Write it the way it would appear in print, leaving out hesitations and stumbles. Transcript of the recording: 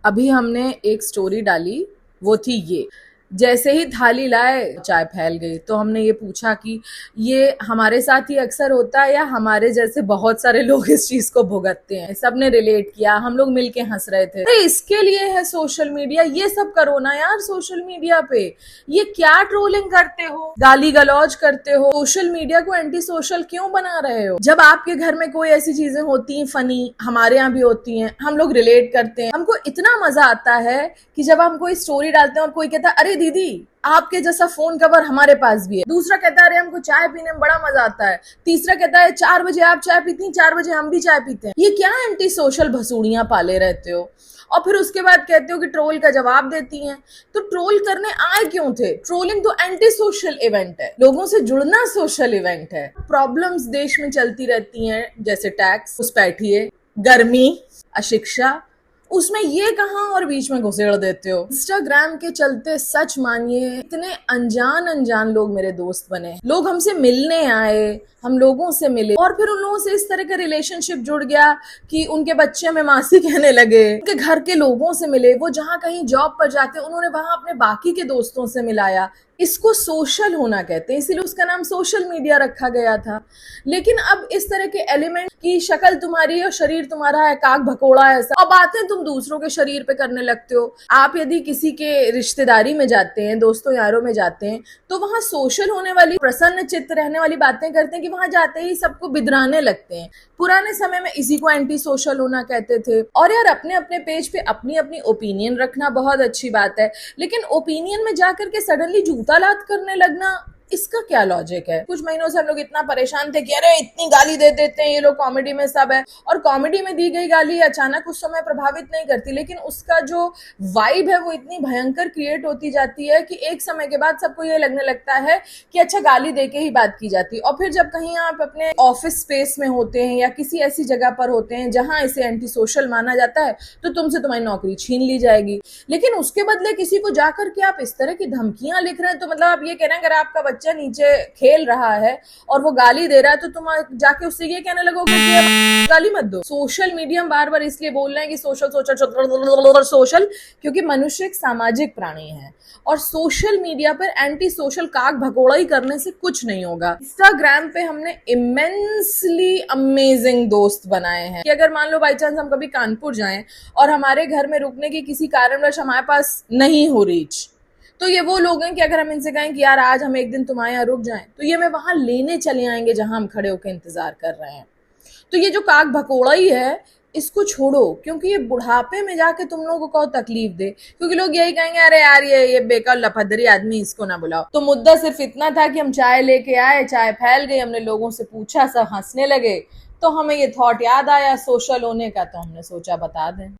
अभी हमने एक स्टोरी डाली, वो थी ये, जैसे ही थाली लाए चाय फैल गई। तो हमने ये पूछा कि ये हमारे साथ ही अक्सर होता है या हमारे जैसे बहुत सारे लोग इस चीज को भुगतते हैं। सबने रिलेट किया, हम लोग मिलके हंस रहे थे। तो इसके लिए है सोशल मीडिया। ये सब करो ना यार सोशल मीडिया पे। ये क्या ट्रोलिंग करते हो, गाली गलौज करते हो, सोशल मीडिया को एंटी सोशल क्यों बना रहे हो? जब आपके घर में कोई ऐसी चीजें होती हैं फनी, हमारे यहाँ भी होती हैं, हम लोग रिलेट करते हैं। हमको इतना मजा आता है कि जब हम कोई स्टोरी डालते हैं और कोई कहता है अरे दीदी आपके जैसा फोन कवर हमारे पास भी है। दूसरा कहता है अरे हमको चाय पीने में बड़ा मजा आता है। तीसरा कहता है 4 बजे आप चाय पीती हैं, 4 बजे हम भी चाय पीते हैं। ये क्या एंटी सोशल भसूड़ियां पाले रहते हो? और फिर उसके बाद कहते हो कि ट्रोल का जवाब देती हैं। तो ट्रोल करने आए क्यों थे? ट्रोलिंग तो एंटी सोशल इवेंट है, लोगों से जुड़ना सोशल इवेंट है। प्रॉब्लम्स देश में चलती रहती हैं, जैसे टैक्स, घुसपैठिए, गर्मी, अशिक्षा, उसमें ये कहां और बीच में घुसेड़ देते हो। इंस्टाग्राम के चलते सच मानिए इतने अनजान अनजान लोग मेरे दोस्त बने। लोग हमसे मिलने आए, हम लोगों से मिले और फिर उन लोगों से इस तरह का रिलेशनशिप जुड़ गया कि उनके बच्चे हमें मासी कहने लगे। उनके घर के लोगों से मिले, वो जहां कहीं जॉब पर जाते उन्होंने वहां अपने बाकी के दोस्तों से मिलाया। इसको सोशल होना कहते हैं, इसीलिए उसका नाम सोशल मीडिया रखा गया था। लेकिन अब इस तरह के एलिमेंट की शक्ल तुम्हारी है और शरीर तुम्हारा है, काक भकोड़ा है ऐसा, और बातें तुम दूसरों के शरीर पे करने लगते हो। आप यदि किसी के रिश्तेदारी में जाते हैं, दोस्तों यारों में जाते हैं, तो वहां सोशल होने वाली, प्रसन्न चित्त रहने वाली बातें करते हैं कि वहां जाते ही सबको बिदराने लगते हैं। पुराने समय में इसी को एंटी सोशल होना कहते थे। और यार अपने अपने पेज पे अपनी अपनी ओपिनियन रखना बहुत अच्छी बात है, लेकिन ओपिनियन में जाकर के सडनली जूता लात करने लगना, इसका क्या लॉजिक है? कुछ महीनों से हम लोग इतना परेशान थे कि अरे इतनी गाली दे देते हैं ये लोग, कॉमेडी में सब है। और कॉमेडी में दी गई गाली अचानक उस समय प्रभावित नहीं करती, लेकिन उसका जो वाइब है वो इतनी भयंकर क्रिएट होती जाती है कि एक समय के बाद सबको ये लगने लगता है कि अच्छा गाली दे के ही बात की जाती है। और फिर जब कहीं आप अपने ऑफिस स्पेस में होते हैं या किसी ऐसी जगह पर होते हैं जहां इसे एंटी सोशल माना जाता है, तो तुमसे तुम्हारी नौकरी छीन ली जाएगी। लेकिन उसके बदले किसी को जाकर के आप इस तरह की धमकियां लिख रहे हैं, तो मतलब आप ये कह रहे हैं अगर आपका बच्चा नीचे खेल रहा है और वो गाली दे रहा है तो तुम जाके उससे ये कहने लगोगे कि गाली मत दो। सोशल मीडिया बार बार इसलिए बोल रहे हैं कि सोशल सोशल सोशल, क्योंकि मनुष्य एक सामाजिक प्राणी है और सोशल मीडिया पर एंटी सोशल काक भकोड़ा ही करने से कुछ नहीं होगा। इंस्टाग्राम पे हमने इमेंसली अमेजिंग दोस्त बनाए हैं कि अगर मान लो बाई चांस हम कभी कानपुर जाएं और हमारे घर में रुकने की किसी कारणवश हमारे पास नहीं हो रीच, तो ये वो लोग हैं कि अगर हम इनसे कहें कि यार आज हम एक दिन तुम्हारे यहाँ रुक जाएं, तो ये हमें वहां लेने चले आएंगे जहां हम खड़े होकर इंतजार कर रहे हैं। तो ये जो काक भकोड़ा ही है इसको छोड़ो, क्योंकि ये बुढ़ापे में जाके तुम लोगों को तकलीफ दे, क्योंकि लोग यही कहेंगे अरे यार ये बेकार लफदरी आदमी, इसको ना बुलाओ। तो मुद्दा सिर्फ इतना था कि हम चाय लेके आए, चाय फैल गई, हमने लोगों से पूछा, सब हंसने लगे, तो हमें ये थॉट याद आया सोशल होने का, तो हमने सोचा बता दें।